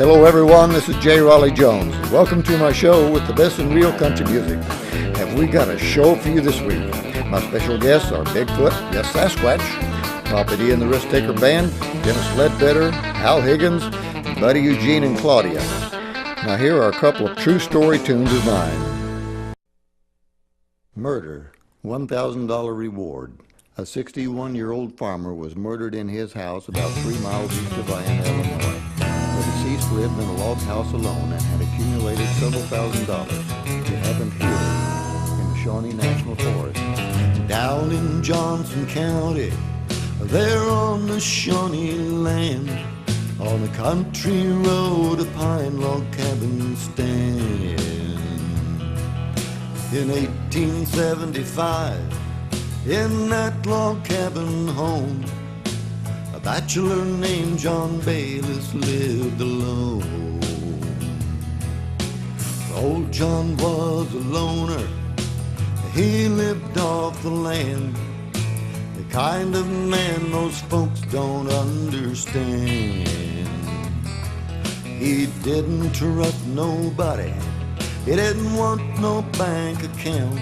Hello everyone, this is J. Raleigh Jones. Welcome to my show with the best in real country music. Have we got a show for you this week? My special guests are Bigfoot, yes Sasquatch, Papa D and the Risk Taker Band, Dennis Ledbetter, Hal Higgins, Buddy Eugene and Claudia. Now here are a couple of true story tunes of mine. Murder, $1,000 reward. A 61-year-old farmer was murdered in his house about 3 miles east of Vienna, Illinois. The deceased lived in a log house alone and had accumulated several $1,000s. It happened here in the Shawnee National Forest. Down in Johnson County, there on the Shawnee land, on a country road, a pine log cabin stand. In 1875, in that log cabin home, a bachelor named John Bayless lived alone. Old John was a loner, he lived off the land, the kind of man those folks don't understand. He didn't trust nobody, he didn't want no bank account.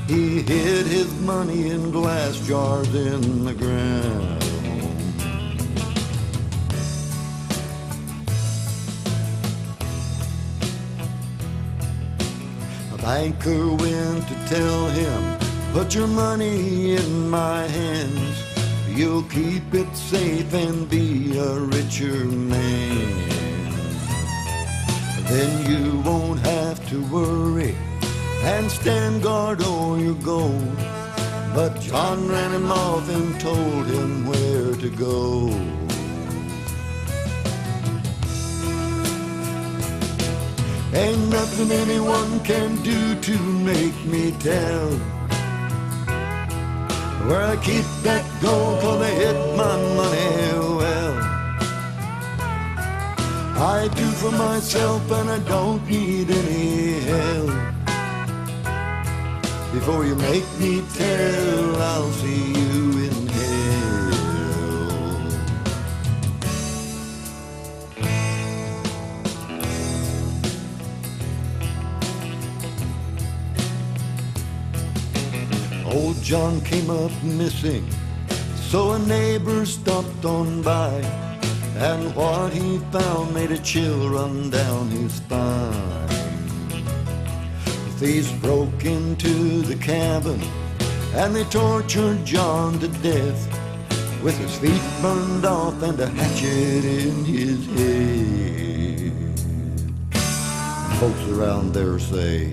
He hid his money in glass jars in the ground. A banker went to tell him, put your money in my hands, you'll keep it safe and be a richer man. Then you won't have to worry and stand guard o'er your gold. But John ran him off and told him where to go. Ain't nothing anyone can do to make me tell where I keep that gold, 'cause they hit my money well. I do for myself and I don't need any help. Before you make me tell, I'll see you in hell. Old John came up missing, so a neighbor stopped on by, and what he found made a chill run down his spine. Thieves broke into the cabin and they tortured John to death, with his feet burned off and a hatchet in his head. Folks around there say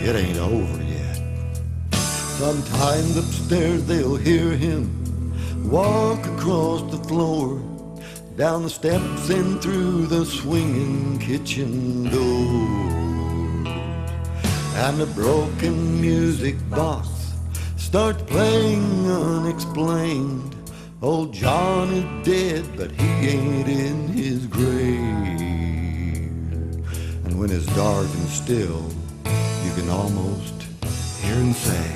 it ain't over yet. Sometimes upstairs they'll hear him walk across the floor, down the steps and through the swinging kitchen door. And the broken music box starts playing unexplained. Old John is dead, but he ain't in his grave. And when it's dark and still, you can almost hear him say,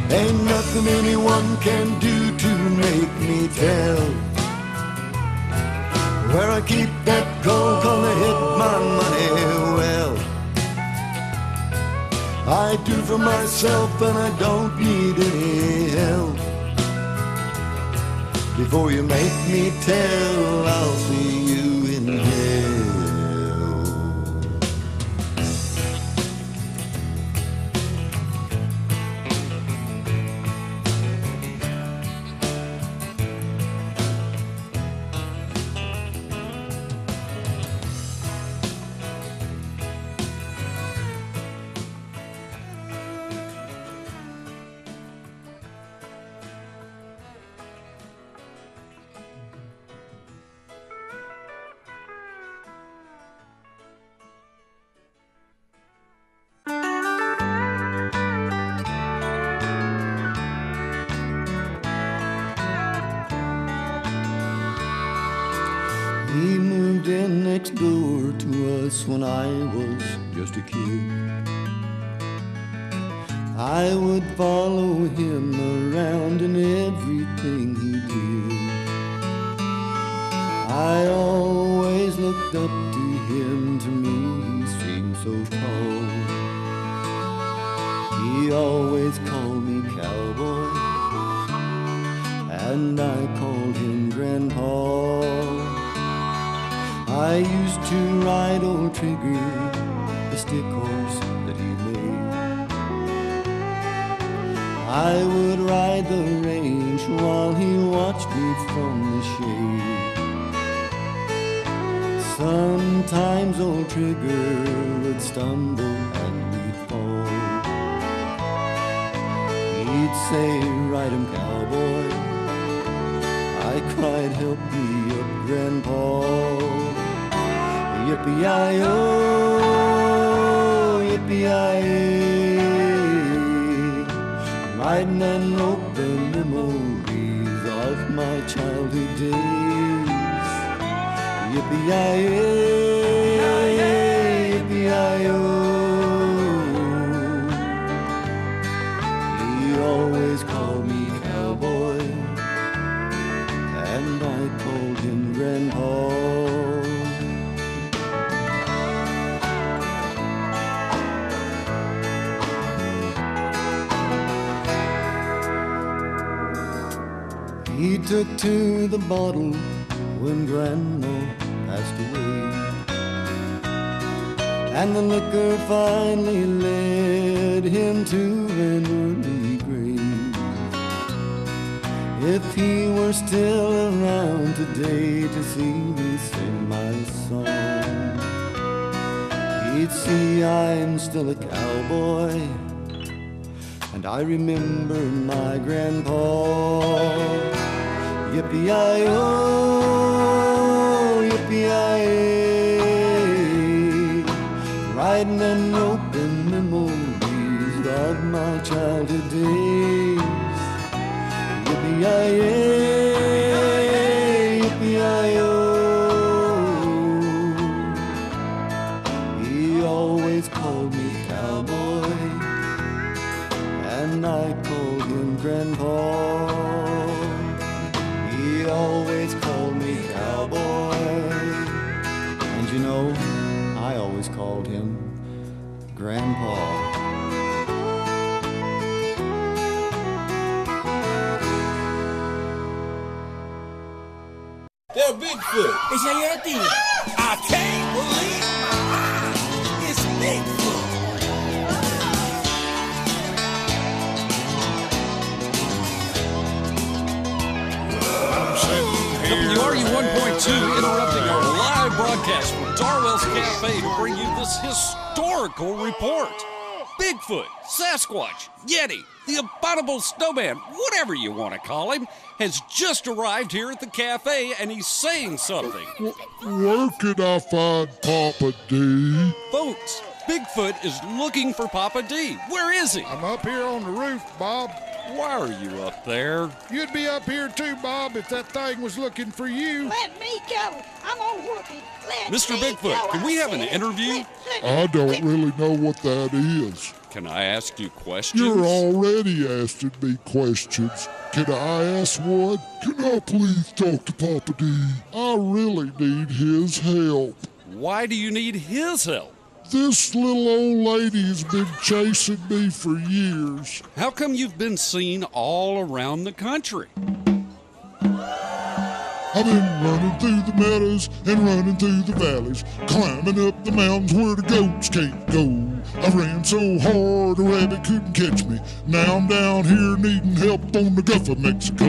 ain't nothing anyone can do to make me tell where I keep that gold, 'cause they hit my money well. I do for myself and I don't need any help. Before you make me tell, I'll see you in hell. He moved in next door to us when I was just a kid. I would follow him around in everything he did. I always looked up to him, to me he seemed so tall. He always called me cowboy, and I called him Grandpa. I used to ride old Trigger, the stick horse that he made. I would ride the range while he watched me from the shade. Sometimes old Trigger would stumble and we'd fall. He'd say, "Ride him, cowboy." I cried, "Help me up, Grandpa." Yippee-yi-yo, yippee-yi-yay, riding and roping, memories of my childhood days. Yippee-yi-yay, yippee-yi-yo. He always called me cowboy, and I called him Grandpa. He took to the bottle when Grandma passed away, and the liquor finally led him to an early grave. If he were still around today to see me sing my song, he'd see I'm still a cowboy, and I remember my grandpa. Yippee-yi-yo, yippee-yi-yay, riding and roping, memories of my childhood days. Yippee-yi-yay, yippee-yi-yo. He always called me cowboy, and I called him Grandpa. He always called me cowboy, and you know, I always called him Grandpa. They're Bigfoot. TheJRJ. I can't believe it's Bigfoot. WRU 1.2 interrupting our live broadcast from Darwell's Cafe to bring you this historical report. Bigfoot, Sasquatch, Yeti, the abominable snowman, whatever you want to call him, has just arrived here at the cafe and he's saying something. Where can I find Papa D? Folks, Bigfoot is looking for Papa D. Where is he? I'm up here on the roof, Bob. Why are you up there? You'd be up here too, Bob, if that thing was looking for you. Let me go. I'm gonna whoop him. Mr. Bigfoot, can we have an interview? I don't really know what that is. Can I ask you questions? You're already asking me questions. Can I ask one? Can I please talk to Papa D? I really need his help. Why do you need his help? This little old lady's been chasing me for years. How come you've been seen all around the country? I've been running through the meadows and running through the valleys, climbing up the mountains where the goats can't go. I ran so hard a rabbit couldn't catch me. Now I'm down here needing help on the Gulf of Mexico.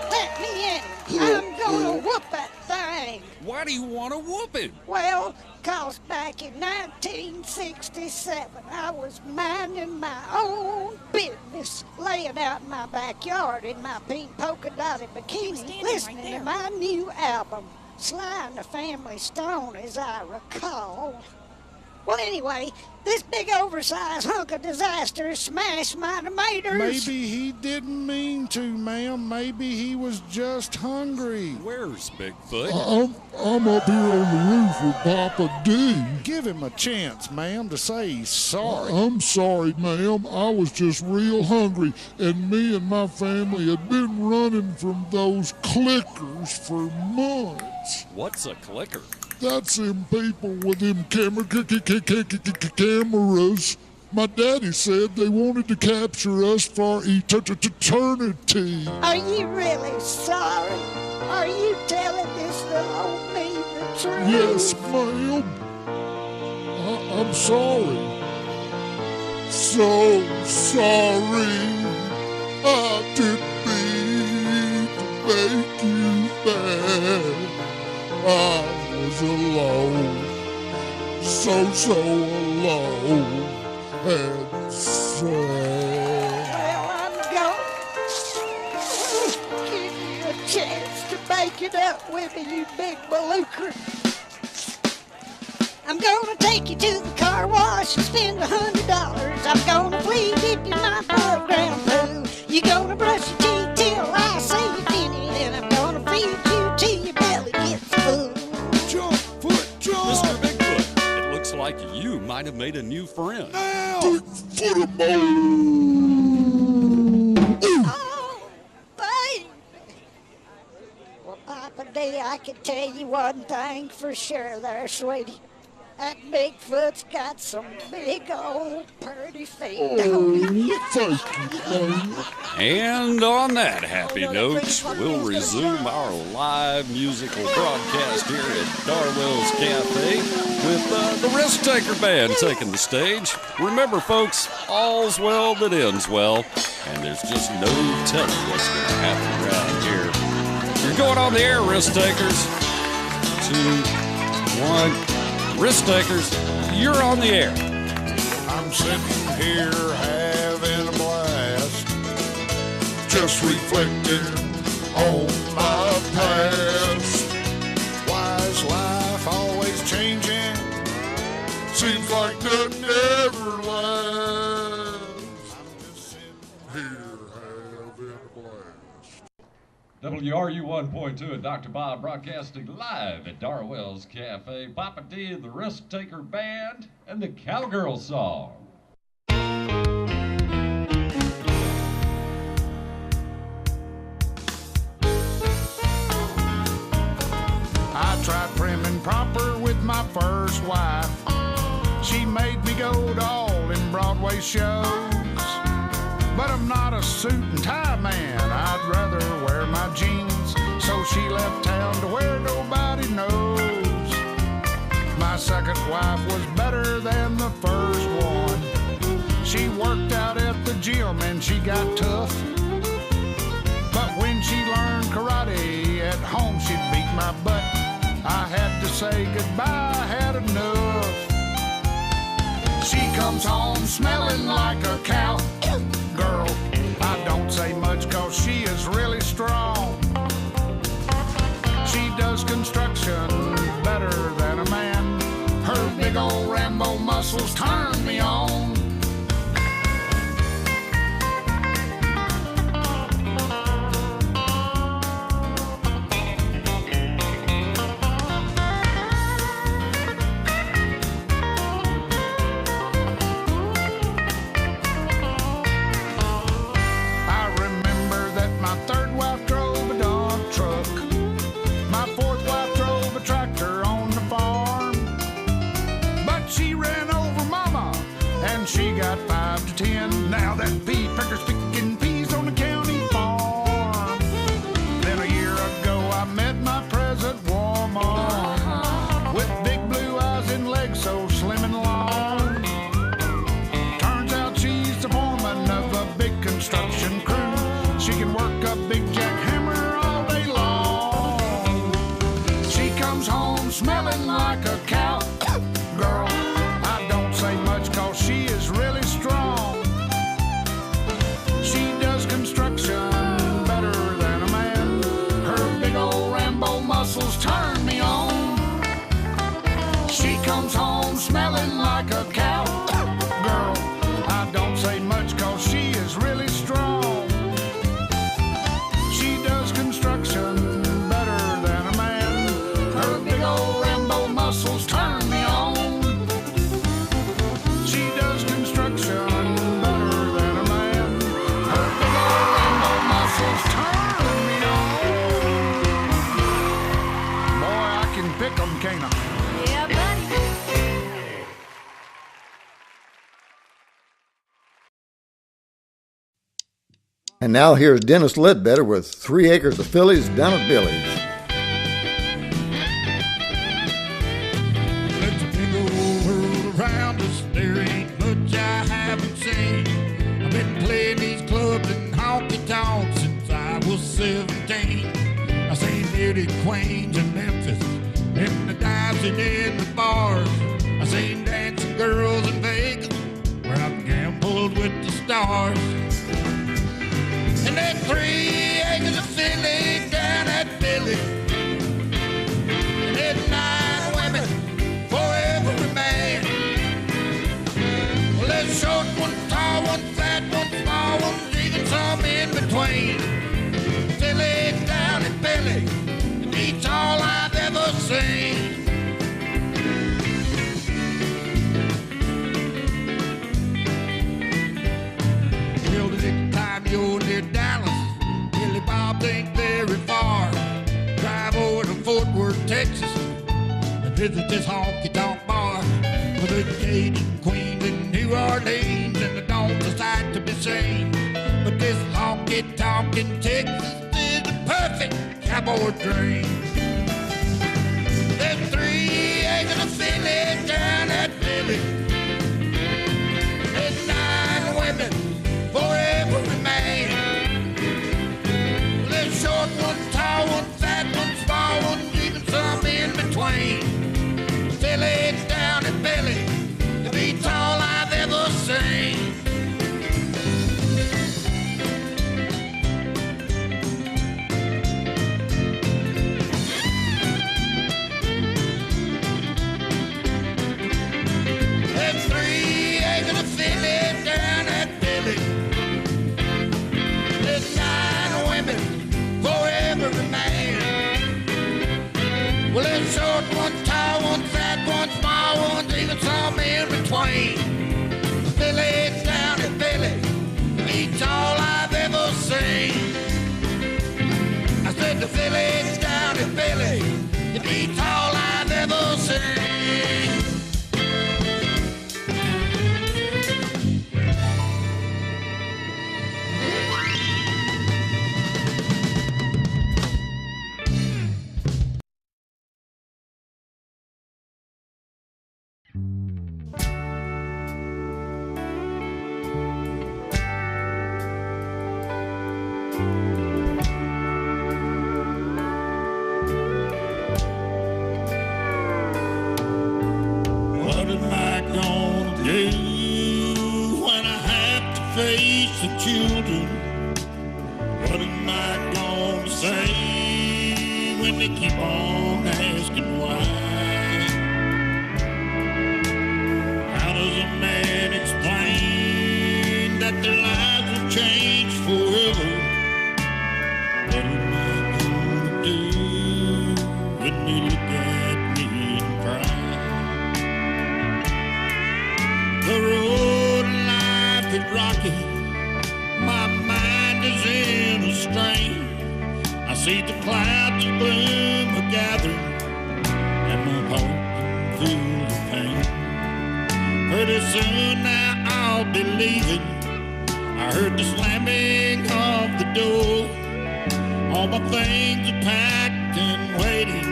Let me in. I'm gonna whoop that thing. Why do you want to whoop him? Well, 'cause back in 1967, I was minding my own business, laying out in my backyard in my pink polka dotted bikini, listening to my new album, Sly and the Family Stone, as I recall. Well, anyway, this big oversized hunk of disaster smashed my tomatoes. Maybe he didn't mean to, ma'am. Maybe he was just hungry. Where's Bigfoot? I'm up here on the roof with Papa D. Give him a chance, ma'am, to say he's sorry. I'm sorry, ma'am. I was just real hungry, and me and my family had been running from those clickers for months. What's a clicker? That's them people with them cameras. My daddy said they wanted to capture us for eternity. Are you really sorry? Are you telling this little old me the truth? Yes, ma'am. I'm sorry. So sorry. I didn't mean to make you mad. I was alone, so alone and sad. Well, I'm gonna give you a chance to make it up with me, you big maluker. I'm gonna take you to the car wash and spend $100. I'm gonna flea dip you in my above ground pool. You're gonna brush your teeth till I say you finish, and I'm gonna feed you till your belly gets full. Jump, foot, jump! Mr. Bigfoot, it looks like you might have made a new friend. Bigfoot Oh, baby. Well, Papa D, I can tell you one thing for sure there, sweetie. That Bigfoot's got some big old purty feet. Thank you, man. And on that happy note, we'll resume our live musical broadcast here at Darwell's Cafe with the Risk Taker Band taking the stage. Remember, folks, all's well that ends well, and there's just no telling what's going to happen around here. You're going on the air, Risk Takers. 2, 1. Risk Takers, you're on the air. I'm sitting here having a blast, just reflecting on my past. Why is life always changing? Seems like nothing ever lasts. I'm just sitting here having a blast. WRU 1.2 and Dr. Bob broadcasting live at Darwell's Cafe. Papa D and the Risk Taker Band and the Cowgirl Song. I tried prim and proper with my first wife. She made me go to all them Broadway shows. But I'm not a suit and tie man, I'd rather wear my jeans. So she left town to where nobody knows. My second wife was better than the first one. She worked out at the gym and she got tough. But when she learned karate at home, she'd beat my butt. I had to say goodbye, I had enough. She comes home smelling like a cow. Girl, I don't say much cause she is really strong. She does construction better than a man. Her big old Rambo muscles turn me on. She got 5 to 10. Now that pea pecker's picking peas on the county farm. Then a year ago I met my present woman with big blue eyes and legs so slim and long. Turns out she's the foreman of a big construction crew. She can work a big jackhammer all day long. She comes home smelling like a cow. Girl, I don't say much cause she is really strong. She home smelling like a cow. Girl, I don't say much cause she is really strong. She does construction better than a man. Her big old Rambo muscles turn me on. She does construction better than a man. Her big old Rambo muscles turn me on. Boy, I can pick 'em, can't I? Yeah, buddy. And now here's Dennis Ledbetter with 3 Acres of Phillies down at Billy's. Let the big old world around us, there ain't much I haven't seen. I've been playing these clubs and honky-tonks since I was 17. I seen beauty queens in Memphis, in the dives and in the bars. I seen dancing girls in Vegas, where I've gambled with the stars. And that 3 acres of Philly down at Philly, and there's 9 women for every man. Well, there's short one, tall one, fat one, small one, even some in between. Philly down at Philly, it beats all I've ever seen. Well, the next time you're near Dallas, Billy Bob ain't very far. Drive over to Fort Worth, Texas, and visit this honky-tonk bar. With the Cajun Queens in New Orleans, and the donk's a sight to be seen. But this honky-tonk in Texas is the perfect cowboy dream. There's 3 acres of Philly down at Philly. There's 9 women for every man. There's short one, tall one, fat one, small one, even some in between. Philly down at Philly, it beats all I've ever seen. There's 3 acres of Philly down at Philly. There's 9 women for every man. Well, there's short one, tall one, fat one, small one, even some in between. Philly down at Philly, beats all I've ever seen. I said the Philly down at Philly, it beats all I've ever seen. What am I gonna do when I have to face the children? What am I gonna say when they keep on asking why? How does a man explain that their lives will change forever? What am I gonna do when they look at me and cry? The road of life is rocky, my mind is in a strain. I see the clouds of gloom are gathering, and my heart can feel the pain. Pretty soon now I'll be leaving. I heard the slamming of the door. All my things are packed and waiting,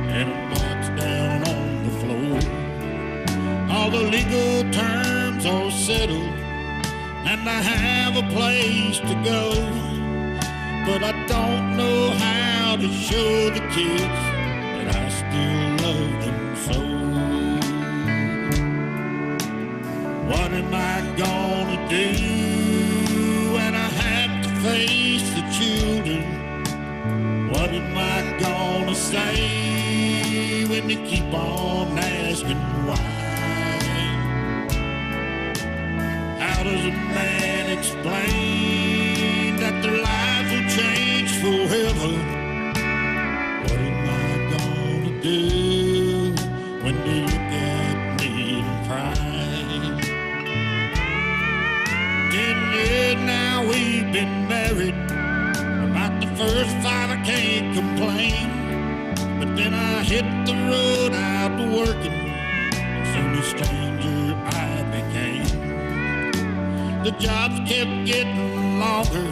and a box down on the floor. All the legal terms are settled, and I have a place to go. But I don't know how to show the kids that I still love them so. What am I gonna do when I have to face the children? What am I gonna say when they keep on asking why? does a man explain that their lives will change forever? What am I gonna do when they look at me and cry? 10 years now we've been married. About the first 5 I can't complain, but then I hit the road out working, and soon a stranger I became. The jobs kept getting longer,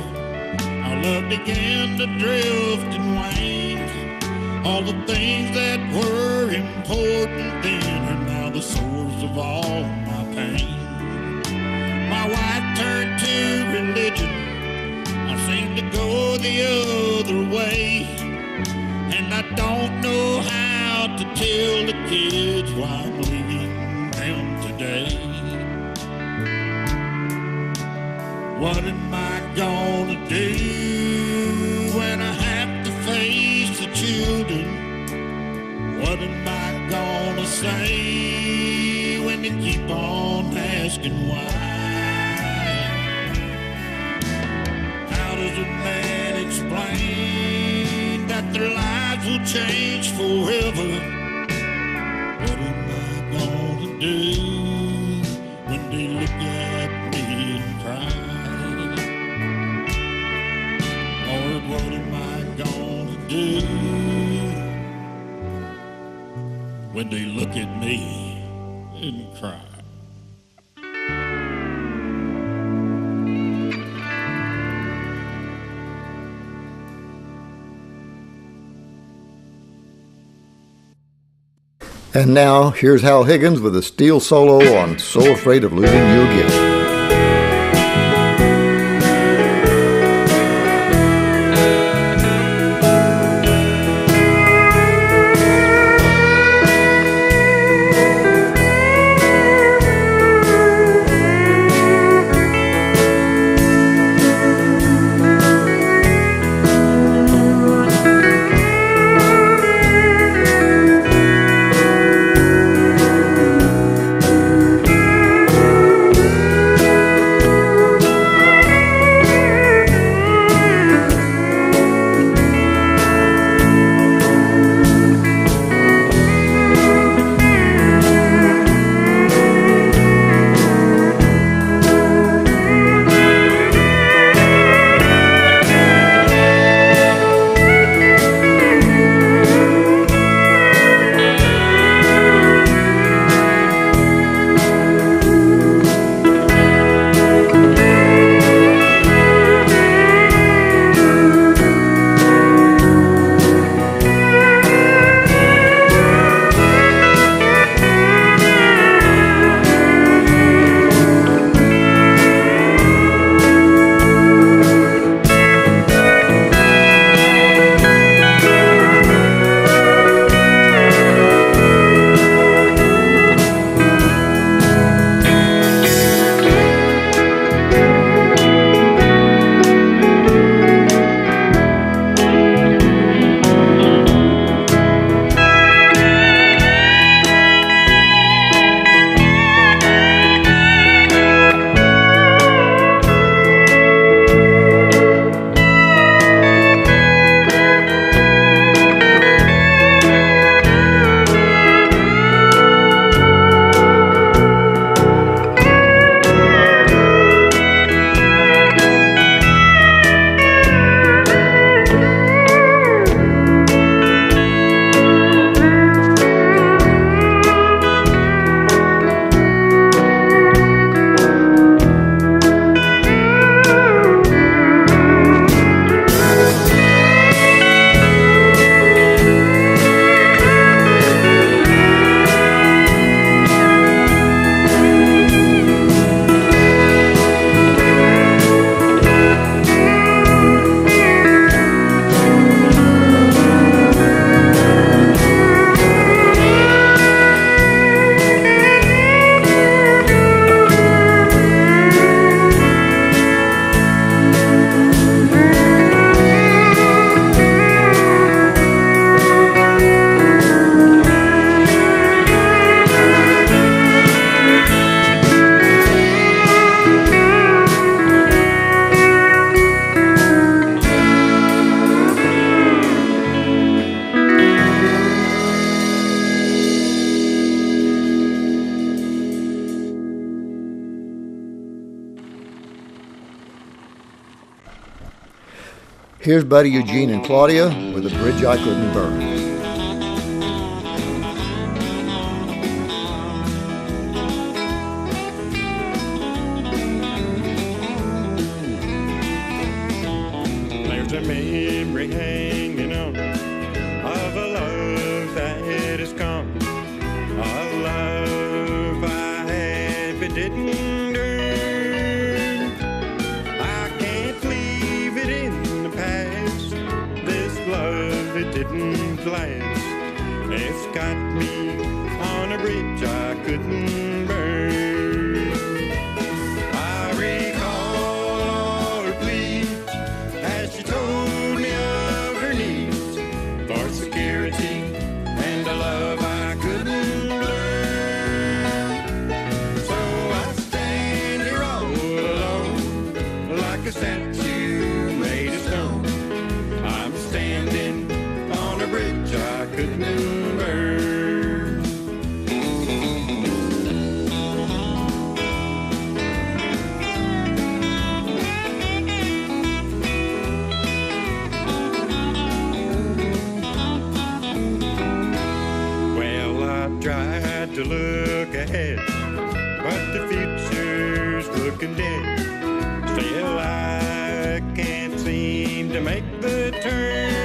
our love began to drift and wane. All the things that were important then are now the source of all my pain. My wife turned to religion, I seem to go the other way, and I don't know how to tell the kids why I'm leaving them today. What am I gonna do when I have to face the children? What am I gonna say when they keep on asking why? How does a man explain that their lives will change forever? What am I gonna do when they look at me and cry? Lord, what am I gonna do when they look at me and cry? And now, here's Hal Higgins with a steel solo on So Afraid of Losing You Again. Here's Buddy Eugene and Claudia with A Bridge I Couldn't Burn. There's a memory hanging on of a love that is gone, a love I had but didn't earn. I can't leave it in the past, this love it didn't last. It's got me on a bridge I couldn't burn. I recall her plea as she told me of her needs for security and a love I couldn't learn. So I stand here all alone like a statue made of stone. I'm standing on a bridge I couldn't burn. Well, I tried to look ahead, but the future's looking dead. Still, I can't seem to make the turn.